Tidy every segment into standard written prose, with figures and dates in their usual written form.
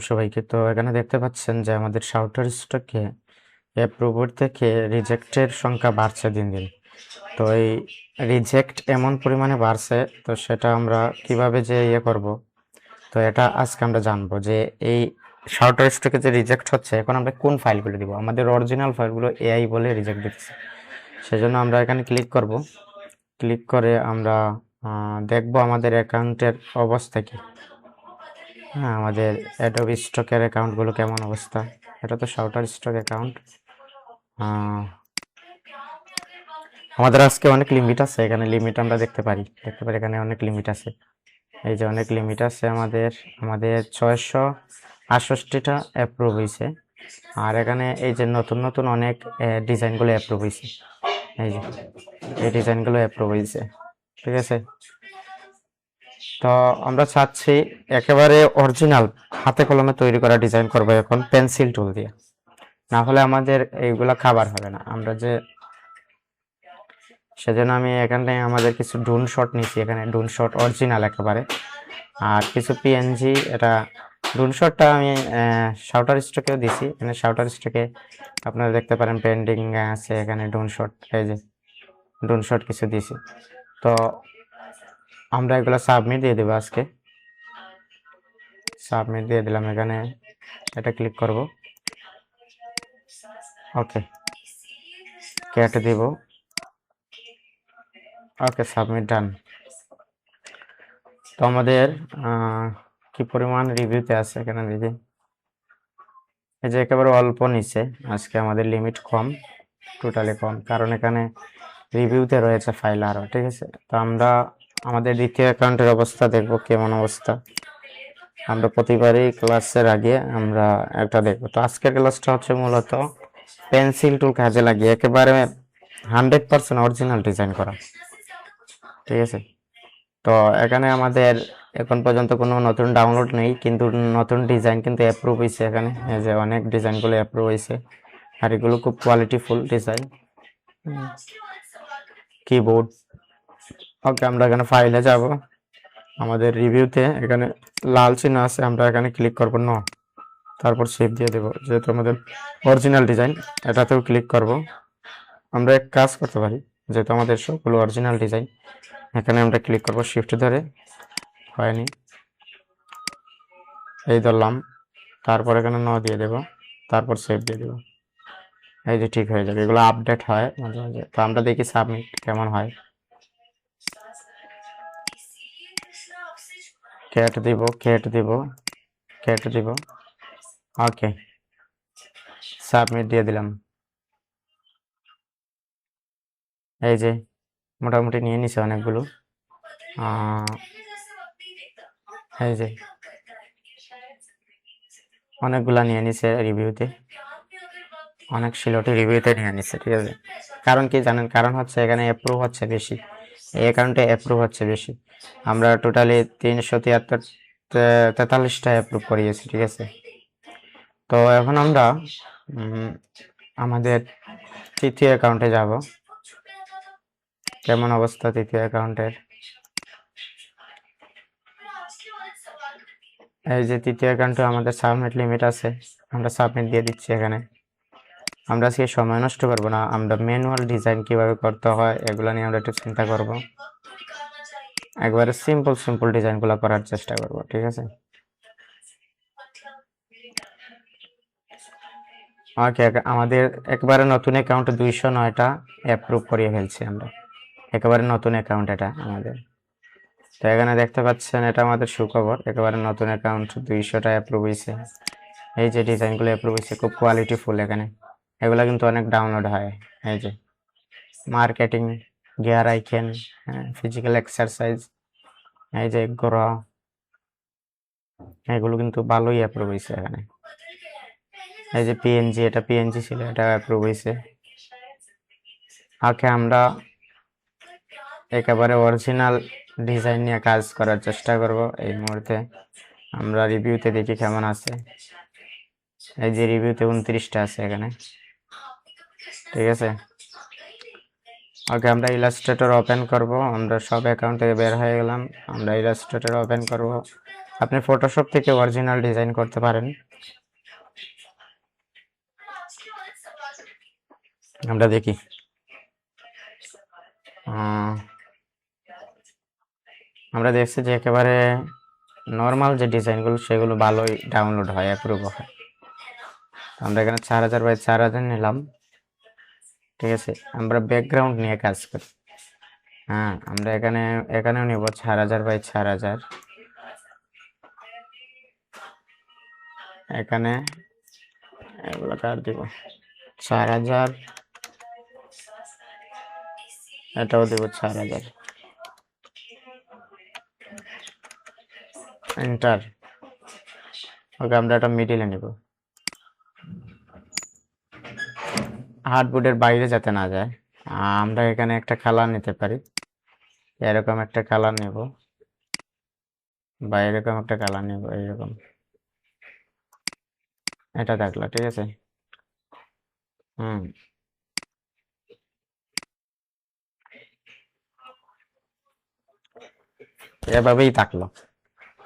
সবাইকে। তো এখানে দেখতে পাচ্ছেন যে আমাদের শাউটার স্টকে অ্যাপ্রুভার থেকে রিজেক্টের সংখ্যা বাড়ছে দিন দিন। তো এই রিজেক্ট এমন পরিমাণে বাড়ছে, তো সেটা আমরা কিভাবে যে করব, তো এটা আজকে আমরা জানবো যে এই শাউটার স্টকে যে রিজেক্ট হচ্ছে, এখন আমরা কোন ফাইলগুলো দিব। আমাদের অরিজিনাল ফাইলগুলো এআই বলে রিজেক্ট দিচ্ছে। সেজন্য আমরা এখানে ক্লিক করব। ক্লিক করে আমরা দেখব আমাদের অ্যাকাউন্টের অবস্থা কি। হ্যাঁ, আমাদের অ্যাডোবি স্টকের অ্যাকাউন্টগুলো কেমন অবস্থা। এটা তো শাউটার স্টক অ্যাকাউন্ট। আমাদের আজকে অনেক লিমিট আছে, এখানে লিমিট আমরা দেখতে পারি এখানে অনেক লিমিট আছে। এই যে অনেক লিমিট আছে আমাদের আমাদের 668টা অ্যাপ্রুভ হয়েছে। আর এখানে এই যে নতুন নতুন অনেক ডিজাইনগুলো অ্যাপ্রুভ হয়েছে। এই যে এই ডিজাইনগুলো অ্যাপ্রুভ হয়েছে, ঠিক আছে। তো আমরা চাচ্ছি একেবারে অরিজিনাল হাতে কলমে তৈরি করা ডিজাইন করবো এখন পেন্সিল টুল দিয়ে, না হলে আমাদের এইগুলা খাবার হবে না। আমরা যে সেজন্য আমি এখানে আমাদের কিছু ড্রোন শট নিয়েছি, এখানে ড্রোন শট অরিজিনাল একেবারে, আর কিছু পিএনজি। এটা ড্রোন শটটা আমি শাউটার স্টকেও দিছি। এখানে শাউটার স্টকে আপনারা দেখতে পারেন পেন্ডিং আছে, এখানে ড্রোন শট, এই যে ড্রোন শট কিছু দিয়েছি। তো আমরা এগুলো সাবমিট দিয়ে দেবো আজকে। সাবমিট দিয়ে দিলাম, এখানে এটা ক্লিক করব, ওকে কেটে দিব, ওকে সাবমিট ডান। তো আমাদের কি পরিমাণ রিভিউতে আছে এখানে দেখি। এই যে একেবারে অল্প নিচে, আজকে আমাদের লিমিট কম, টোটালি কম, কারণ এখানে রিভিউতে রয়েছে ফাইল আরও, ঠিক আছে। তো আমরা আমাদের দ্বিতীয় অ্যাকাউন্টের অবস্থা দেখব কেমন অবস্থা। আমরা প্রতিবারই ক্লাসের আগে আমরা একটা দেখবো। তো আজকের ক্লাসটা হচ্ছে মূলত পেন্সিল টুল কাজে লাগিয়ে একেবারে 100% অরিজিনাল ডিজাইন করা, ঠিক আছে। তো এখানে আমাদের এখন পর্যন্ত কোনো নতুন ডাউনলোড নেই, কিন্তু নতুন ডিজাইন কিন্তু অ্যাপ্রুভ হয়েছে। এখানে এই যে অনেক ডিজাইনগুলো অ্যাপ্রুভ হয়েছে, আর এগুলো খুব কোয়ালিটিফুল ডিজাইন। কিবোর্ড, ওকে আমরা এখানে ফাইলে যাব, আমাদের রিভিউতে এখানে লাল চিহ্ন আছে, আমরা এখানে ক্লিক করব ন, তারপর সেভ দিয়ে দেবো, যেহেতু আমাদের অরিজিনাল ডিজাইন। এটাতেও ক্লিক করব। আমরা এক কাজ করতে পারি, যেহেতু আমাদের সবগুলো অরিজিনাল ডিজাইন, এখানে আমরা ক্লিক করব শিফট ধরে, হয়নি, এই ধরলাম, তারপর এখানে ন দিয়ে দেব, তারপর সেভ দিয়ে দেব। এই যে ঠিক হয়ে যাবে, এগুলো আপডেট হয় মাঝে মাঝে। তো আমরা দেখি সাবমিট কেমন হয়। কেটে দিব, ওকে সাবমিট দিয়ে দিলাম। এই যে মোটামুটি নিয়ে নিছে অনেকগুলো, এই যে অনেকগুলা নিয়ে নিছে রিভিউতে, অনেক সিলটি রিভিউতে নিয়ে নিছে, ঠিক আছে। কারণ কি জানেন, কারণ হচ্ছে এখানে অ্যাপ্রুভ হচ্ছে বেশি, এই অ্যাকাউন্টে অ্যাপ্রুভ হচ্ছে বেশি। আমরা টোটালি 343টা অ্যাপ্রুভ করিয়েছি, ঠিক আছে। তো এখন আমরা আমাদের তৃতীয় অ্যাকাউন্টে যাব, কেমন অবস্থা তৃতীয় অ্যাকাউন্টের। এই যে তৃতীয় অ্যাকাউন্টে আমাদের সাবমিট লিমিট আছে, আমরা সাবমিট দিয়ে দিচ্ছি। এখানে আমরা আজকে সময় নষ্ট করব না, আমরা ম্যানুয়াল ডিজাইন কিভাবে করতে হয় এগুলো নিয়ে আমরা একটু চিন্তা করব, একবারে সিম্পল ডিজাইনগুলো করার চেষ্টা করব, ঠিক আছে। ওকে, আমাদের একবারে নতুন অ্যাকাউন্ট 209টা অ্যাপ্রুভ করিয়ে ফেলছি আমরা, একেবারে নতুন অ্যাকাউন্ট এটা আমাদের। তো এখানে দেখতে পাচ্ছেন এটা আমাদের সুখবর, একেবারে নতুন অ্যাকাউন্ট 200টা অ্যাপ্রুভ হয়েছে। এই যে ডিজাইনগুলো অ্যাপ্রুভ হয়েছে, খুব কোয়ালিটিফুল। এখানে এগুলো কিন্তু অনেক ডাউনলোড হয়। এই যে marketing, gear icon, physical exercise, এই যে গ্রো, এগুলো কিন্তু ভালোই অ্যাপ্রুভ হয়েছে এখানে। এই যে পিএনজি, এটা পিএনজি ছিল, এটা অ্যাপ্রুভ হয়েছে। ওকে, আমরা একেবারে অরিজিনাল ডিজাইন নিয়ে কাজ করার চেষ্টা করব এই মুহূর্তে। আমরা রিভিউতে দেখি কেমন আছে। এই যে রিভিউতে 29টা আছে এখানে, ঠিক আছে। ওকে, আমরা ইলাস্ট্রেটর ওপেন করব, আমরা সব অ্যাকাউন্ট থেকে বের হয়ে গেলাম, আমরা ইলাস্ট্রেটর ওপেন করব। আপনি ফটোশপ থেকে অরিজিনাল ডিজাইন করতে পারেন। আমরা দেখি আমরা দেখছি যে একেবারে নর্মাল যে ডিজাইনগুলো সেগুলো ভালোই ডাউনলোড হয়, অ্যাপ্রুভ হয়। আমরা এখানে 4000 বাই 4000 নিলাম, ঠিক আছে। আমরা ব্যাকগ্রাউন্ড নিয়ে কাজ করি। হ্যাঁ, আমরা এখানেও নিব 4000 বাই 4000। এখানে এগুলো কার দিব 4000, এটাও দিব 4000। এন্টার। ওকে, আমরা এটা মিডিলে নিব, হার্ডবোর্ডের বাইরে যাতে না যায়। আমরা এখানে একটা কালার নিতে পারি, এরকম একটা কালার নেব, বা এরকম একটা কালার নেব, এইরকম। এটা থাকলো, ঠিক আছে। হুম, এভাবেই থাকলো,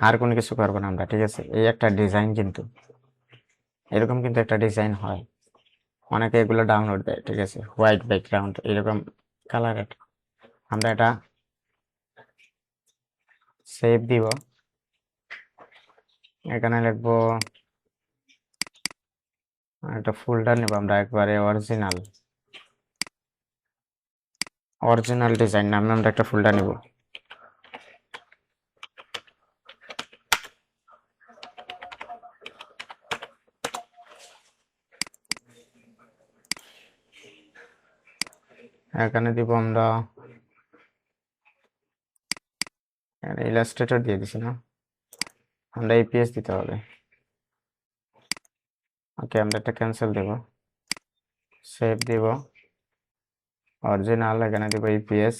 আর কোনো কিছু করবো না আমরা, ঠিক আছে। এই একটা ডিজাইন, কিন্তু এরকম কিন্তু একটা ডিজাইন হয়, অনেকে এগুলো ডাউনলোড দেয়, ঠিক আছে। হোয়াইট ব্যাকগ্রাউন্ড এরকম কালারের। আমরা এটা সেভ দিব, এখানে লিখবো একটা ফোল্ডার নেব আমরা, একবারে অরিজিনাল ডিজাইন নামে আমরা একটা ফোল্ডার নেব। এখানে দিব আমরা ইলাস্ট্রেটর দিয়ে দিছি না, আমরা ইপিএস দিতে হবে। ওকে, আমরা একটা ক্যান্সেল দেব, সেভ দিব, অরিজিনাল এখানে দিব ইপিএস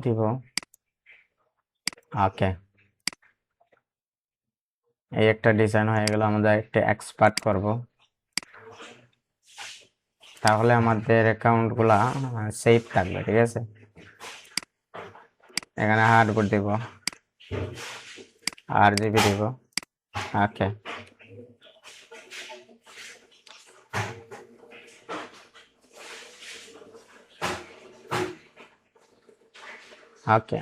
দিব। ওকে, এই একটা ডিজাইন হয়ে গেল। আমাদের একটা এক্সপার্ট করব, তাহলে আমাদের অ্যাকাউন্ট গুলা সেভ থাকবে, ঠিক আছে। এখানে হার্ডবোর্ড দিব, RGB দিব। ওকে, ওকে,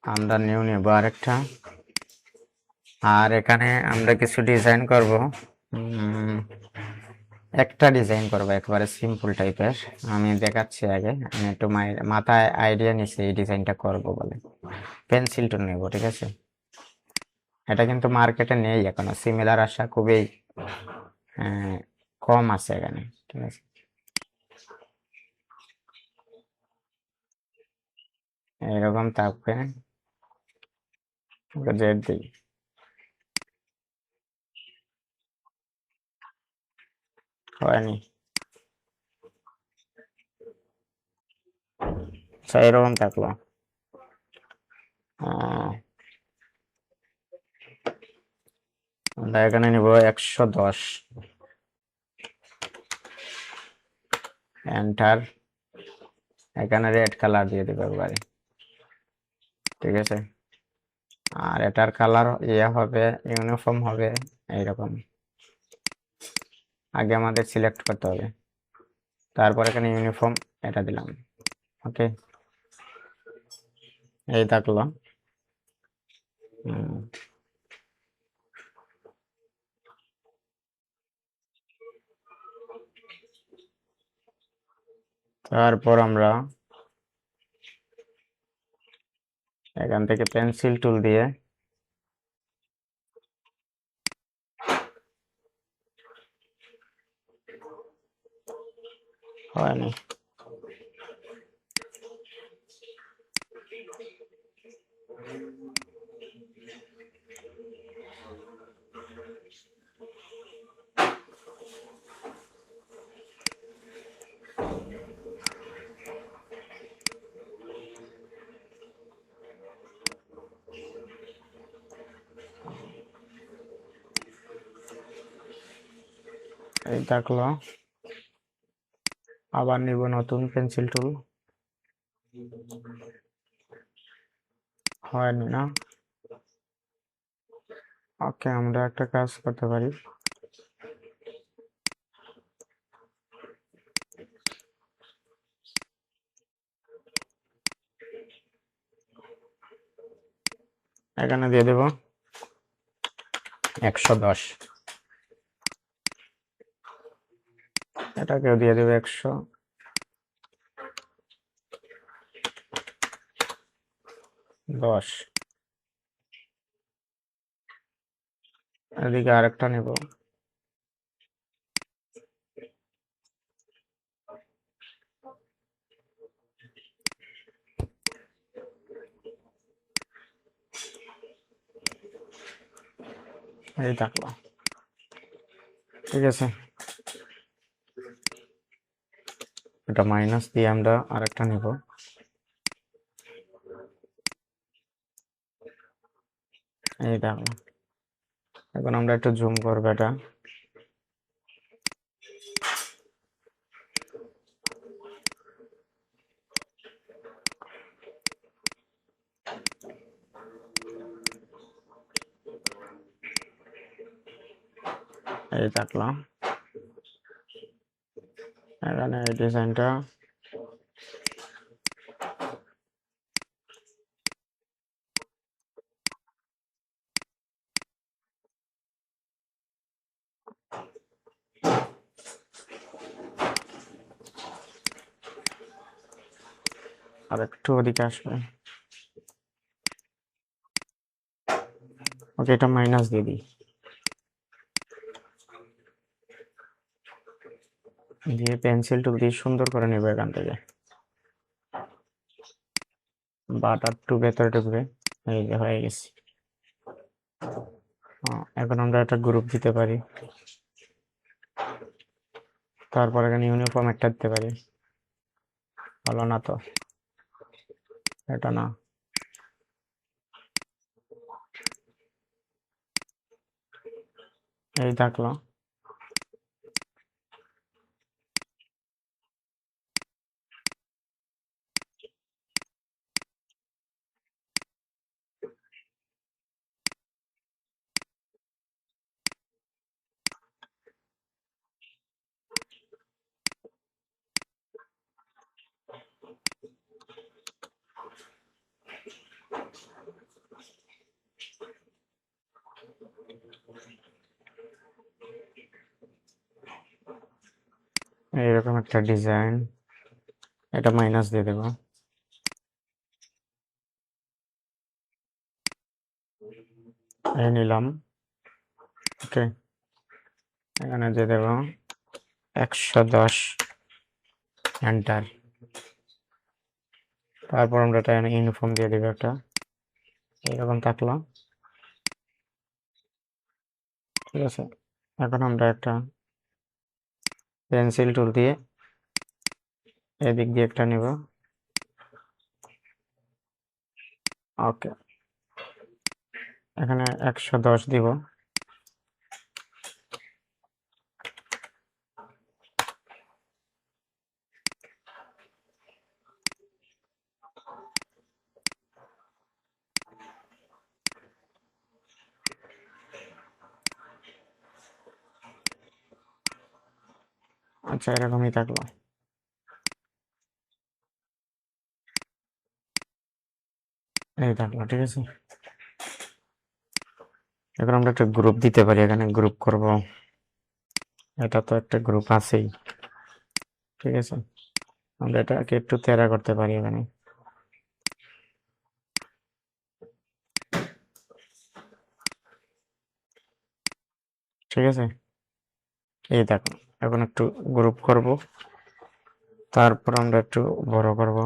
আমরা নিউ নেব আরেকটা। আর এখানে আমরা কিছু ডিজাইন করব, একটা ডিজাইন করবো একেবারে সিম্পল টাইপের। আমি দেখাচ্ছি আগে, আমি একটু মাথায় আইডিয়া নিছি এই ডিজাইনটা করব বলে। পেন্সিল টুল নেব, ঠিক আছে। এটা কিন্তু মার্কেটে নেই এখনো, সিমিলার আসা খুবই কম আছে এখানে, ঠিক আছে। এরকম থাকবে, জেড দিই, হয়নি। আচ্ছা, এরকম থাকলো। আমরা এখানে নিব 110, এন্টার। এখানে রেড কালার দিয়ে দেবো একবারে, ঠিক আছে। আর এটার কালার হবে, ইউনিফর্ম হবে এইরকম। আগে আমাদের সিলেক্ট করতে হবে, তারপর এখানে ইউনিফর্ম এটা দিলাম। ওকে, এই থাকলো। তারপর আমরা এখান থেকে পেন্সিল টুল দিয়ে হয়নি, এই থাকলো। আবার নিব নতুন পেন্সিল টুল, হয়নি না। ওকে, আমরা একটা কাজ করতে পারি, এখানে দিয়ে দেব 110, এটাকেও দিয়ে দেবো 110। এদিকে আরেকটা নেব, এই থাকলো। ঠিক আছে, এটা মাইনাস দিয়ে আমরা আরেকটা নেব, এই দেখো। এখন আমরা একটু জুম করবো এটা, এই থাকলো। এখানে এই ডিজাইনটা আর একটু ওদিকে আসবে। ওকে, এটা মাইনাস দিয়ে দিই, দিয়ে পেন্সিল টুল দিয়ে সুন্দর করে নেবো এখান থেকে, বাটার টু ভেতরে ঢুকবে। এই যে হয়ে গেছে। এখন আমরা একটা গ্রুপ দিতে পারি, তারপর এখানে ইউনিফর্ম একটা দিতে পারি। হলো না তো, এটা না। এই থাকলো। এইরকম একটা ডিজাইন, এটা মাইনাস দিয়ে দেবো। এই নিলাম। ওকে, এখানে দিয়ে দেবো 110, এন্টার। তারপর আমরা এটা ইউনিফর্ম দিয়ে দেবো একটা, এইরকম থাকলো। ঠিক আছে, এখন আমরা একটা পেন্সিল টুল দিয়ে এদিক দিয়ে একটা নিব। ওকে, এখানে 110 দিব। আচ্ছা, এরকমই থাকলো। এই থাকলো। ঠিক আছে, এখন আমরা একটা গ্রুপ দিতে পারি, এখানে গ্রুপ করব। এটা তো একটা গ্রুপ আছেই। ঠিক আছে, আমরা এটাকে একটু তেড়া করতে পারি এখানে। ঠিক আছে, এই দেখো। এখন একটু গ্রুপ করব, তারপর আমরা একটু বড় করব,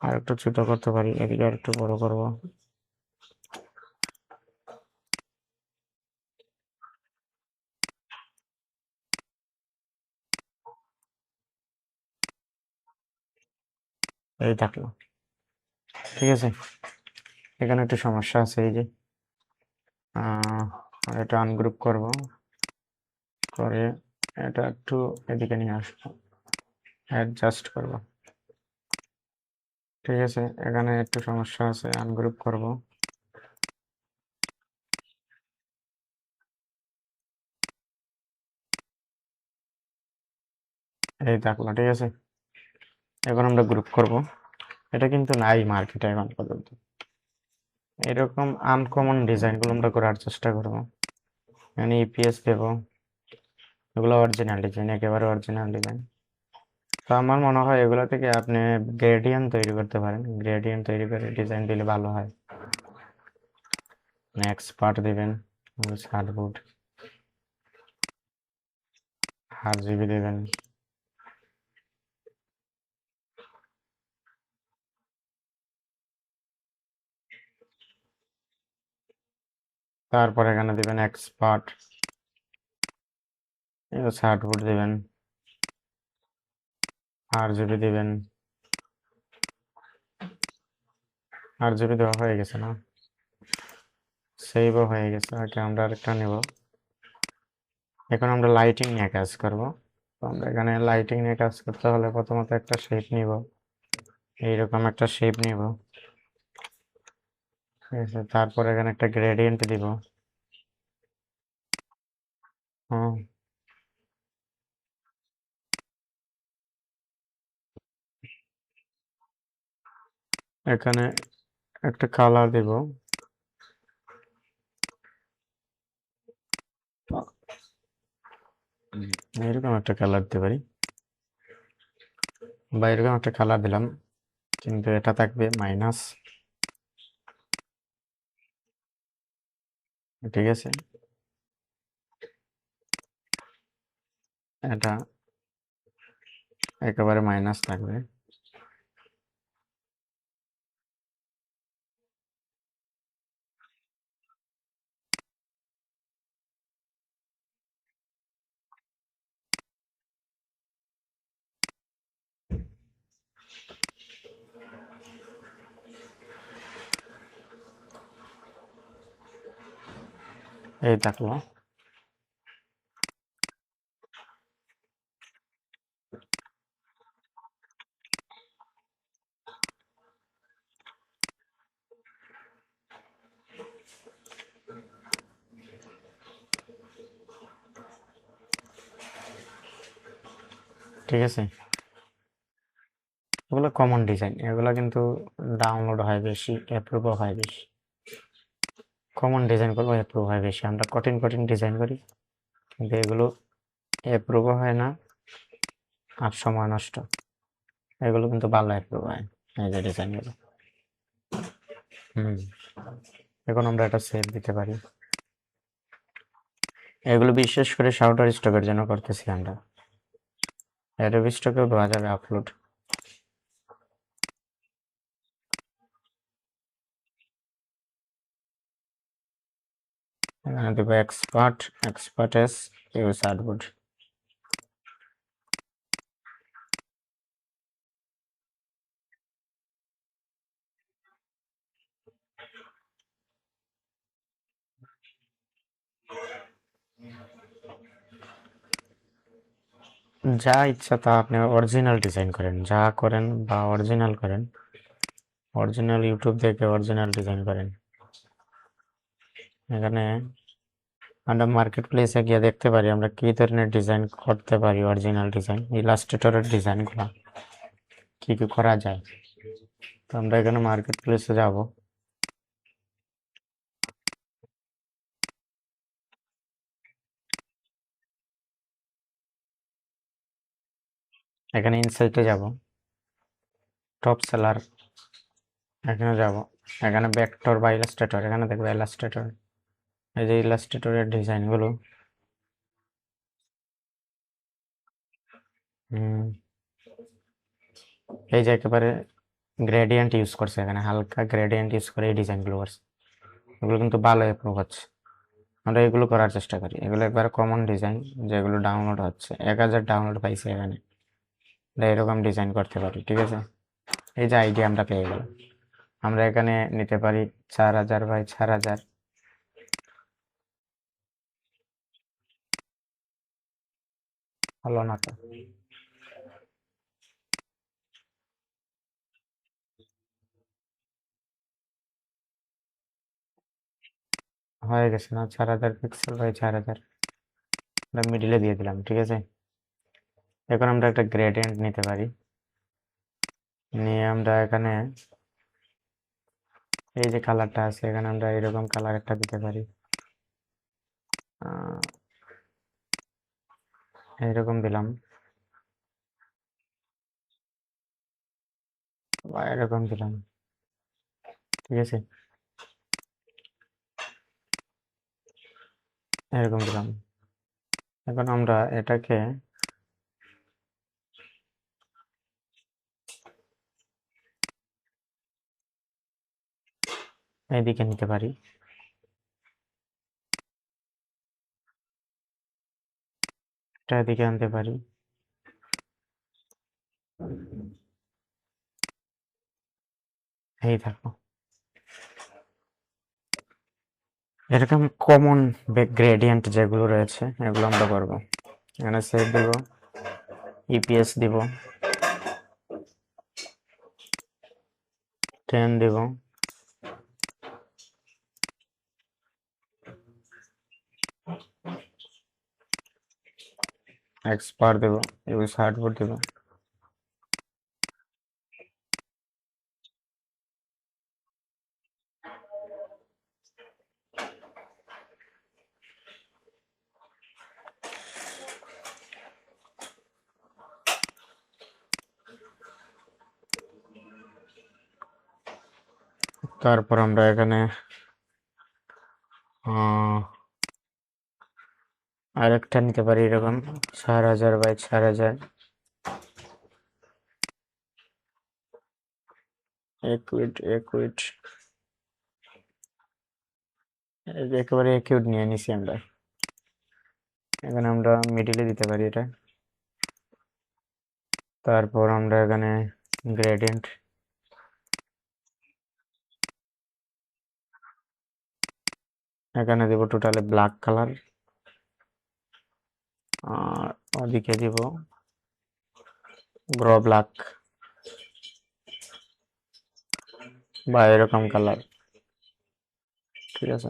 আর একটু ছোট করতে পারি, এদিকে আর একটু বড় করব। এই থাকলো। ঠিক আছে, এখানে একটু সমস্যা আছে, এই যে এটা আনগ্রুপ করব, করে এটা একটু এদিকে নিয়ে আসবো, অ্যাডজাস্ট করব। ঠিক আছে, এখানে একটু সমস্যা আছে, আনগ্রুপ করব। এই থাকলো, ঠিক আছে। এখন আমরা গ্রুপ করব। এটা কিন্তু নাই মার্কেটে এখন পর্যন্ত। এরকম আনকমন ডিজাইনগুলো আমরা করার চেষ্টা করব। এখানে ইপিএস দেব, এগুলো অরিজিনাল ডিজাইন, একেবারে অরিজিনাল ডিজাইন। তো আমার মনে হয় এগুলো থেকে আপনি গ্রেডিয়েন্ট তৈরি করতে পারেন, গ্রেডিয়েন্ট তৈরি করে ডিজাইন দিলে ভালো হয়। নেক্সট পার্ট দিবেন, শার্টবোর্ড, RGB দিবেন। তারপর এখানে দিবেন এক্সপার্ট, শার্টবোর্ড দিবেন, RGB দিবেন। RGB দেওয়া হয়ে গেছে না? সেভও হয়ে গেছে। ওকে, আমরা আরেকটা নেব। এখন আমরা লাইটিং নিয়ে কাজ করব। তো আমরা এখানে লাইটিং নিয়ে কাজ করতে হলে প্রথমত একটা শেপ নিব, এইরকম একটা শেপ নিব, ঠিক আছে। তারপর এখানে একটা গ্রেডিয়েন্ট দিব। হুম, এখানে একটা কালার দিব। এরকম একটা কালার দিতে পারি, বা এরকম একটা কালার দিলাম, কিন্তু এটা থাকবে মাইনাস, ঠিক আছে। এটা একেবারে মাইনাস থাকবে। এই থাকলো। ঠিক আছে, এগুলো কমন ডিজাইন, এগুলো কিন্তু ডাউনলোড হয় বেশি, অ্যাপ্রুভও হয় বেশি। কমন ডিজাইন করবো, অ্যাপ্রুভ হয় বেশি। আমরা কঠিন কঠিন ডিজাইন করি, কিন্তু এগুলো অ্যাপ্রুভও হয় না, আর সময় নষ্ট। এগুলো কিন্তু ভালো অ্যাপ্রুভ হয়, এই যে ডিজাইনগুলো। হুম, এখন আমরা এটা সেভ দিতে পারি। এগুলো বিশেষ করে শাউটার স্টকের জন্য করতেছি আমরা। অ্যাডোবি স্টকেও দেওয়া যাবে আপলোড। এখানে দেবো expert, expert S, use artboard. যা ইচ্ছা তা আপনি অরিজিনাল ডিজাইন করেন, যা করেন বা অরিজিনাল করেন, অরিজিনাল ইউটিউব দেখে অরিজিনাল ডিজাইন করেন। এখানে আমরা মার্কেট প্লেসে গিয়ে দেখতে পারি আমরা কি ধরনের ডিজাইন করতে পারি, অরিজিনাল ডিজাইন, ইলাস্ট্রেটরের ডিজাইনগুলো কি কি করা যায়। তো আমরা এখানে মার্কেট প্লেসে যাব। এখানে ইনসাইটে যাব, টপ সেলার, এখানে যাব। এখানে ভেক্টর বা ইলাস্ট্রেটর, এখানে দেখবো ইলাস্ট্রেটর। এই যে ইলাস্ট্রেটরের ডিজাইনগুলো, এই যে একেবারে গ্রেডিয়েন্ট ইউজ করছে, এখানে হালকা গ্রেডিয়েন্ট ইউজ করে এই ডিজাইনগুলো করছে। এগুলো কিন্তু ভালো অ্যাপ্রুভ হচ্ছে। আমরা এগুলো করার চেষ্টা করি। এগুলো একবার কমন ডিজাইন, যেগুলো ডাউনলোড হচ্ছে, 1000 ডাউনলোড পাইছে এখানে। এরকম ডিজাইন করতে পারি, ঠিক আছে। এই যে আইডিয়া আমরা পেয়ে গেলাম। আমরা এখানে নিতে পারি 4000 বাই 4000। হলো না তো? হয়ে গেছে না, 4000 পিক্সেল বাই 4000, মিডিলে দিয়ে দিলাম, ঠিক আছে। এখন আমরা একটা গ্রেডিয়েন্ট নিতে পারি, নিয়ে আমরা এখানে এই যে কালারটা আছে এখানে আমরা এরকম কালার একটা দিতে পারি, এইরকম দিলাম বা এরকম দিলাম, ঠিক আছে, এরকম দিলাম। এখন আমরা এটাকে এইদিকে নিতে পারি, এটা এদিকে আনতে পারি, এই থাকো। এরকম কমন গ্রেডিয়েন্ট যেগুলো রয়েছে এগুলো আমরা করবো। এখানে সেভ দেব, ইপিএস দিব, 10 দিব, এক্সপার দেব, ইউজ হার্ডবোর্ড দেব। তারপর আমরা এখানে আরেকটা নিতে পারি এরকম 4000 বাই 4000, একুইট একেবারে একিউট নিয়ে নিছি আমরা। এখানে আমরা মিডিলে দিতে পারি এটা। তারপর আমরা এখানে গ্রেডিয়েন্ট, এখানে দেব টোটালি ব্ল্যাক কালার, আর ওদিকে দিব গ্রো ব্ল্যাক বা এরকম কালার, ঠিক আছে,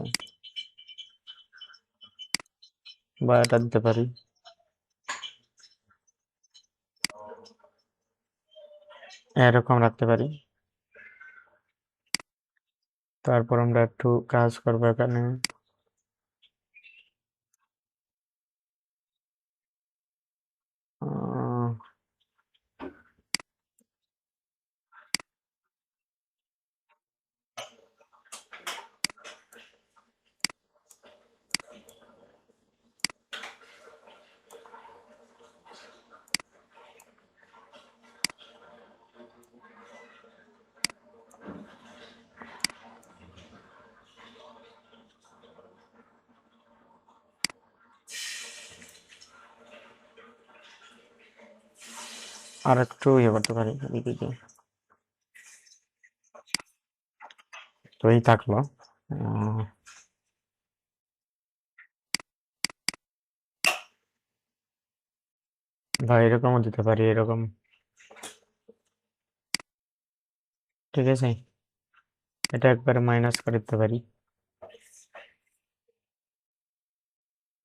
বা এটা দিতে পারি, এরকম রাখতে পারি। তারপর আমরা একটু কাজ করবো এখানে, আর একটু ইয়ে করতে পারি এদিকে দিয়ে। তো এই থাকলো। বা এরকমও দিতে পারি, এরকম, ঠিক আছে। এটা একবারে মাইনাস করে দিতে পারি,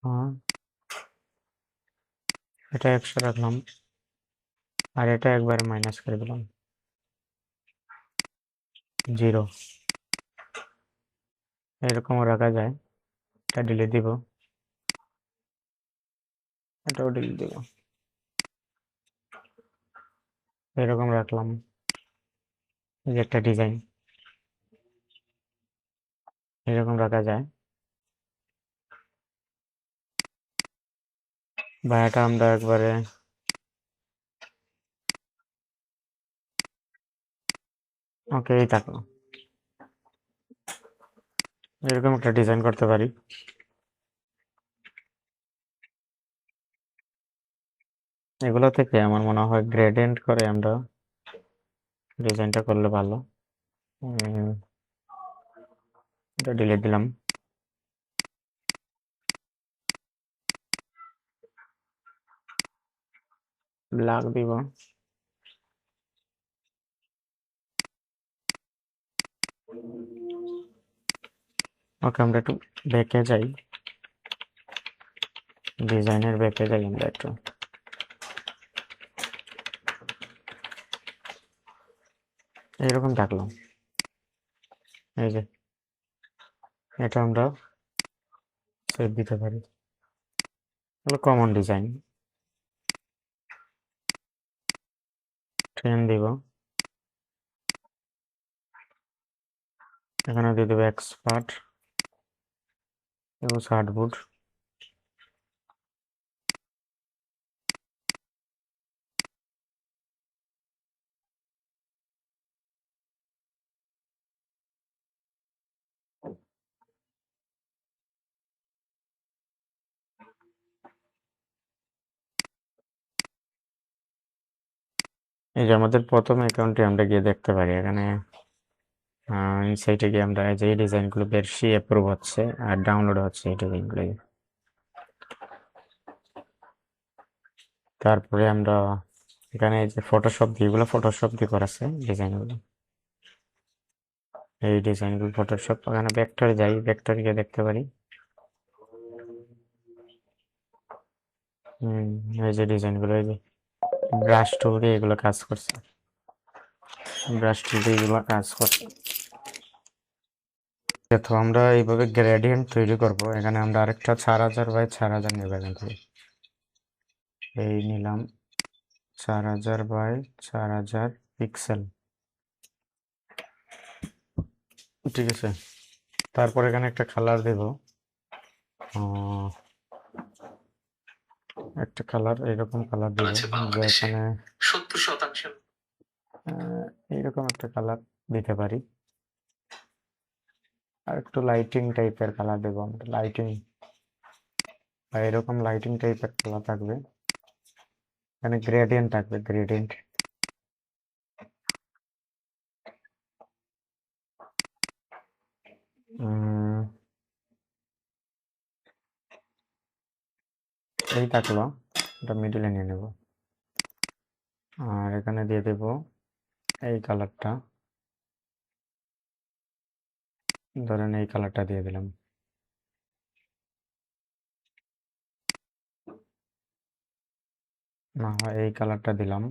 হ্যাঁ, এটা 100 রাখলাম, আর এটা একবারে মাইনাস করে দিলাম, 0। এরকমও রাখা যায়। এটা ডিলিট দিব, এটাও ডিলিট দিব, এরকম রাখলাম। এই যে একটা ডিজাইন এরকম রাখা যায়, বা এটা আমরা একবারে ওকে এই থাকলো। এরকম একটা ডিজাইন করতে পারি। এগুলো থেকে আমার মনে হয় গ্রেডিয়েন্ট করে আমরা ডিজাইনটা করলে ভালো। এটা ডিলিট দিলাম, ব্ল্যাক দিব, ওকে, আমরা একটু ব্যাকে যাই, ডিজাইনের ব্যাকে যাই আমরা একটু। এইরকম থাকলো, এই যে এটা আমরা সেভ দিতে পারি, হলো কমন ডিজাইন। ট্রেন দিব, এখানে দিয়ে দেবো এক্সপার্ট এবং হার্ডবোর্ড। এই যে আমাদের প্রথম অ্যাকাউন্টে আমরা গিয়ে দেখতে পারি, এখানে ইনসাইটে গিয়ে আমরা যে ডিজাইনগুলো বেশি অ্যাপ্রুভ হচ্ছে আর ডাউনলোড হচ্ছে এই ডিজাইনগুলো। তারপরে আমরা এখানে এই যে ফটোশপ দিয়ে, এগুলো ফটোশপ দিয়ে করাছে ডিজাইনগুলো, এই ডিজাইনগুলো ফটোশপ। এখানে ভেক্টরে যাই, ভেক্টরে গিয়ে দেখতে পারি এই যে ডিজাইনগুলো, এই যে ব্রাশ টুল দিয়ে এগুলো কাজ করছে, ব্রাশ টুল দিয়ে এগুলো কাজ করছে। তো আমরা এইভাবে গ্রেডিয়েন্ট তৈরি করব। এখানে আমরা আরেকটা 4000 বাই 4000 নেব, এখান থেকে এই নিলাম 4000 বাই 4000 পিক্সেল, ঠিক আছে। তারপর এখানে একটা কালার দেব, একটা কালার এইরকম কালার দেব, যে এখানে 70%, এইরকম একটা কালার দিতে পারি। আর একটু লাইটিং টাইপের কালার দেবো আমরা, লাইটিং বা এরকম লাইটিং টাইপের কালার থাকবে। এখানে গ্রেডিয়েন্ট থাকবে, গ্রেডিয়েন্ট। এই থাকলো, এটা মিডিলে নিয়ে নেব। আর এখানে দিয়ে দেব এই কালারটা, ধরেন এই কালারটা দিয়ে দিলাম। না হয় এই কালারটা দিলাম।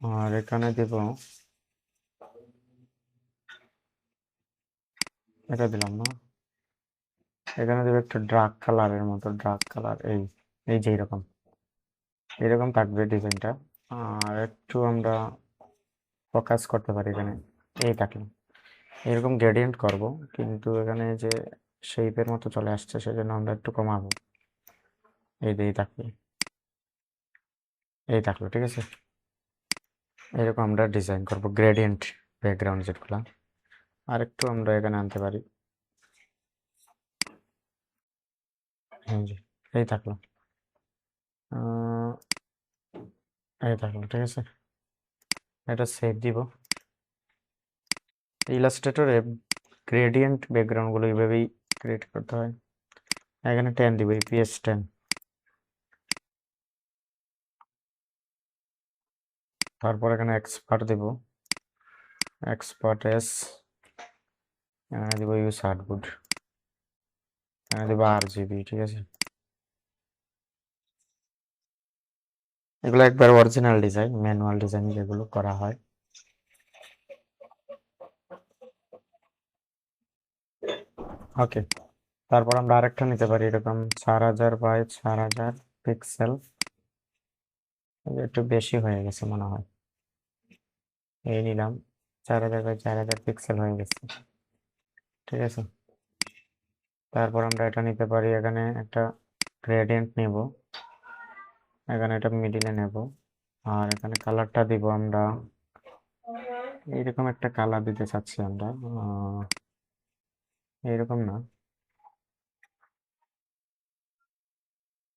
আর এখানে দেব, এটা দিলাম না, এখানে দেবো একটা ডার্ক কালারের মতো, ডার্ক কালার, এই এই যে এরকম এরকম থাকবে ডিজাইনটা। আর একটু আমরা ফোকাস করতে পারি এখানে, এই থাকলো। এরকম গ্রেডিয়েন্ট করব, কিন্তু এখানে যে শেপের মতো চলে আসছে, সেজন্য আমরা একটু কমাবো। এই যে এই থাকলো, ঠিক আছে। এরকম আমরা ডিজাইন করব গ্রেডিয়েন্ট ব্যাকগ্রাউন্ড যেগুলো। আর একটু আমরা এখানে আনতে পারি, এই যে এই থাকলো, এই থাকলো, ঠিক আছে। এটা সেভ দিব। ইলাস্ট্রেটরে গ্রেডিয়েন্ট ব্যাকগ্রাউন্ডগুলো এইভাবেই ক্রিয়েট করতে হয়। এখানে 10 দিব, ইপিএস 10। তারপর এখানে এক্সপার্ট দেব, এক্সপার্ট এস, এখানে দিব ইউজ হার্ডবোর্ড, এখানে দিব RGB, ঠিক আছে। এগুলো একবার অরিজিনাল ডিজাইন, ম্যানুয়াল ডিজাইন যেগুলো করা হয়। ওকে, তারপর আমরা আরেকটা নিতে পারি, এরকম 4000 বাই 4000 পিক্সেল। একটু বেশি হয়ে গেছে মনে হয়, এই নিলাম, 4000 বাই 4000 পিক্সেল হয়ে গেছে, ঠিক আছে। তারপর আমরা এটা নিতে পারি, এখানে একটা গ্রেডিয়েন্ট নেব, এখানে এটা মিডিলে নেব। আর এখানে কালারটা দিব আমরা, এইরকম একটা কালার দিতে চাচ্ছি আমরা, এইরকম না,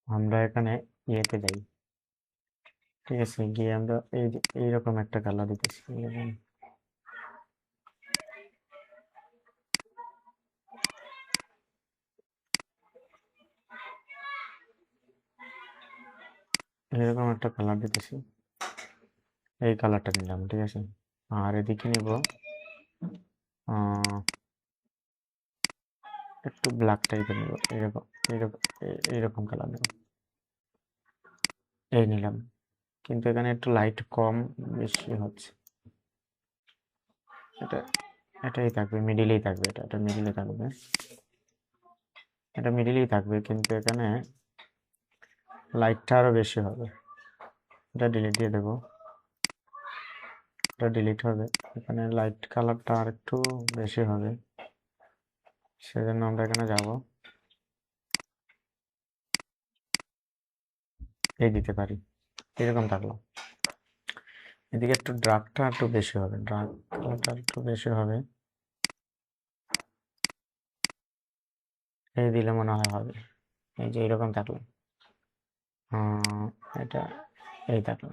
আমরা এখানে ইয়েতে যাই, ঠিক আছে। গিয়ে আমরা এই যে এইরকম একটা কালার দিতেছি, এরকম একটা কালার দিতেছি, এই কালারটা নিলাম, ঠিক আছে। আর এদিকে নিব একটু ব্ল্যাক টাইপের নেব, এরকম এরকম এইরকম কালার নেব, এই নিলাম। কিন্তু এখানে একটু লাইট কম বেশি হচ্ছে। এটা এটাই থাকবে, মিডিলেই থাকবে, এটা মিডিলে থাকবে, এটা মিডিলেই থাকবে, কিন্তু এখানে লাইটটা আরো বেশি হবে। এটা ডিলিট দিয়ে দেবো, এটা ডিলিট হবে। এখানে লাইট কালারটা আর একটু বেশি হবে, সেজন্য আমরা এখানে যাব, এই দিতে পারি, এরকম থাকলো। এদিকে একটু ড্রাগটা একটু বেশি হবে, ড্রাগ কালারটা একটু বেশি হবে, এই দিলে মনে হয় হবে। এই যে এরকম থাকলো, এটা এই থাকলো,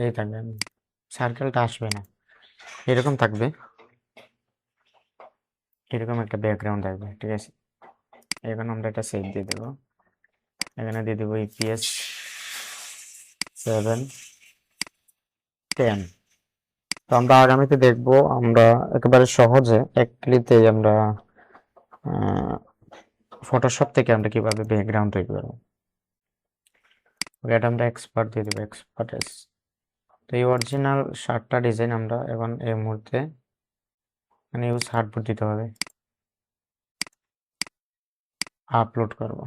এই থাকবে, সার্কেলটা আসবে না, এরকম থাকবে, এরকম একটা ব্যাকগ্রাউন্ড থাকবে, ঠিক আছে। এখন আমরা এটা সেভ দিয়ে দেবো, এখানে দিয়ে দেবো ইপিএস 710। তো আমরা আগামীতে দেখবো আমরা একেবারে সহজে এক ক্লিকেই আমরা ফটোশপ থেকে আমরা কিভাবে ব্যাকগ্রাউন্ড তৈরি করবো। এটা আমরা এক্সপার্ট দিয়ে দেবো, এক্সপার্ট এস। তো এই অরিজিনাল শার্টটা ডিজাইন আমরা এখন এই মুহূর্তে মানে ইউজ হার্ডবোর্ড দিতে হবে, আপলোড করব।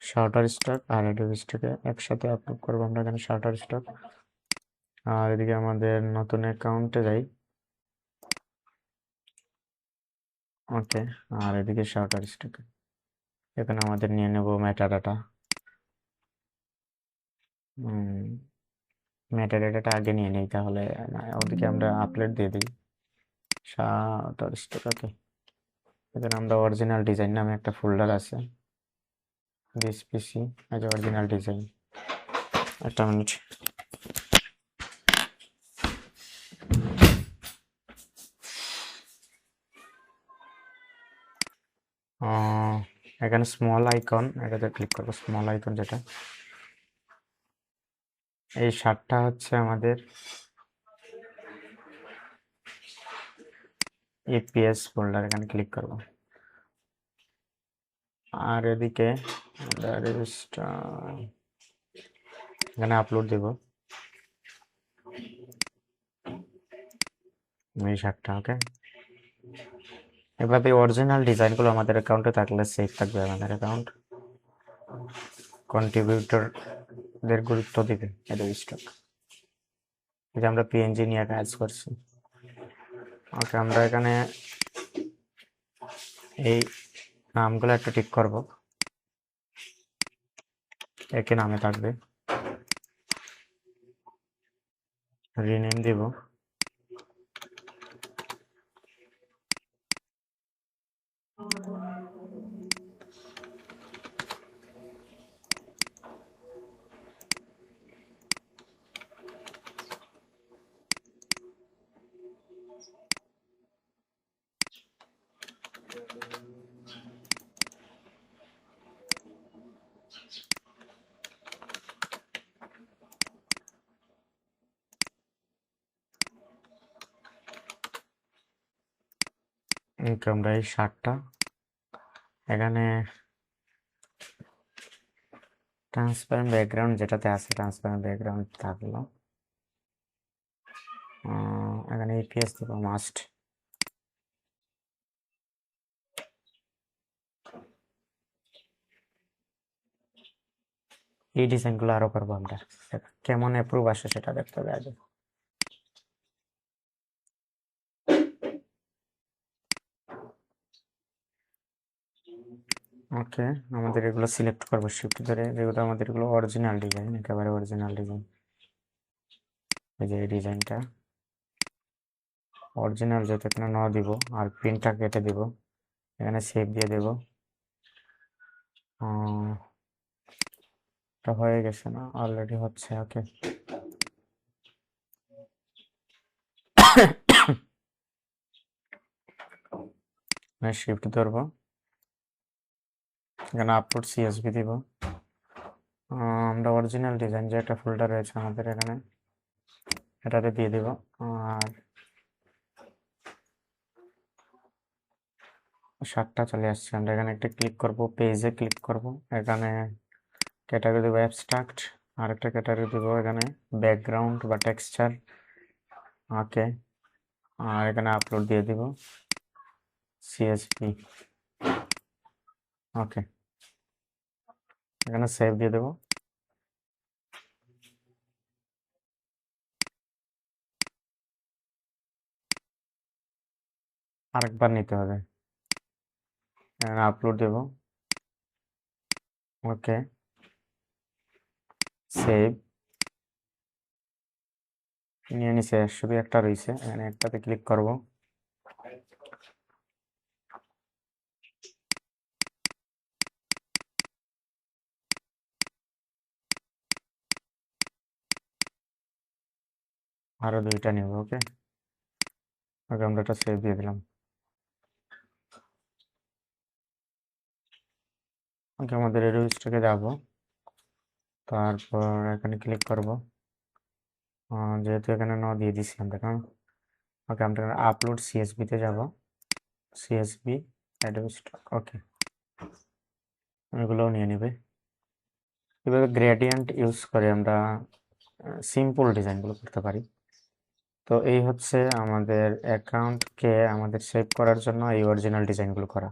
শার্টার স্টক আর অ্যাডোবি স্টকে একসাথে আপলোড করবো আমরা এখানে শার্টার স্টক। আর এদিকে আমাদের নতুন অ্যাকাউন্টে যাই, ওকে। আর এদিকে শার্টার স্টকে এখানে আমাদের নিয়ে নেব মেটাডাটা, মেটাডাটাটা আগে নিয়ে নিই, তাহলে ওদিকে আমরা আপলোড দিয়ে দিই শার্টার স্টক, ওকে। এখানে আমরা অরিজিনাল ডিজাইন নামে একটা ফোল্ডার আছে, this PC as original design. একটা মিনিট, এখানে স্মল আইকন, এটাতে ক্লিক করবো, স্মল আইকন যেটা, এই শার্টটা হচ্ছে আমাদের ইপিএস ফোল্ডার, এখানে ক্লিক করব। আর এদিকে এখানে আপলোড দেব এই শার্টটা, ওকে। এভাবে অরিজিনাল ডিজাইনগুলো আমাদের অ্যাকাউন্টে থাকলে সেভ থাকবে আমাদের অ্যাকাউন্ট, কন্ট্রিবিউটরদের গুরুত্ব দিবে অ্যাডোবি স্টক। যে আমরা পিএনজি নিয়ে কাজ করছি, ওকে। আমরা এখানে এই নামগুলো একটা ঠিক করব, একই নামে থাকবে, রিনেম দিব, আমরা এই শার্টটা এখানে ট্রান্সপারেন্ট ব্যাকগ্রাউন্ড যেটাতে আছে, ট্রান্সপারেন্ট ব্যাকগ্রাউন্ড থাকলো, এখানে ইপিএস দেব মাস্ট। এই ডিজাইনগুলো আরো করবো আমরা, কেমন অ্যাপ্রুভ আসে সেটা দেখতে হবে আগে। ওকে, আমাদের এগুলো সিলেক্ট করবো শিফট ধরে, যেগুলো আমাদের এগুলো অরিজিনাল ডিজাইন, একেবারে অরিজিনাল ডিজাইন। এই যে এই ডিজাইনটা অরিজিনাল, যেহেতু এখানে ন দিব, আর প্রিন্টটা কেটে দিব, এখানে সেভ দিয়ে দেব। এটা হয়ে গেছে না, অলরেডি হচ্ছে, ওকে। শিফট ধরবো, এখানে আপলোড সিএসভি দিব। আমরা অরিজিনাল ডিজাইন যে একটা ফোল্ডার রয়েছে আমাদের এখানে, এটাতে দিয়ে দিব। আর 7টা চলে আসছে। আমরা এখানে একটা ক্লিক করব, পেজে ক্লিক করব, এখানে ক্যাটাগরি দেবো অ্যাবস্ট্রাক্ট, আর একটা ক্যাটাগরি দেবো এখানে ব্যাকগ্রাউন্ড বা টেক্সচার। ওকে, আর এখানে আপলোড দিয়ে দিব সিএসভি। ওকে, এখানে সেভ দিয়ে দেবো। আরেকবার নিতে হবে, এখানে আপলোড দেব। ওকে, সেভ। নিয়ে নিছে, শুধু একটা রয়েছে, এখানে একটাতে ক্লিক করব। আরো 2টা নেব। ওকে, ওকে, আমরা এটা সেভ দিয়ে দিলাম। ওকে, আমাদের রিভিউ স্টকে যাব, তারপর এখানে ক্লিক করব। যেহেতু এখানে দিয়ে দিছি আমরা, কারণ ওকে, আমরা আপলোড সিএসবিতে যাব, সিএসবি অ্যাডোব স্টক। ওকে, এগুলোও নিয়ে নেবে। এভাবে গ্রেডিয়েন্ট ইউজ করে আমরা সিম্পল ডিজাইনগুলো করতে পারি। তো এই হচ্ছে আমাদের অ্যাকাউন্টকে আমাদের সেভ করার জন্য এই অরিজিনাল ডিজাইনগুলো করা।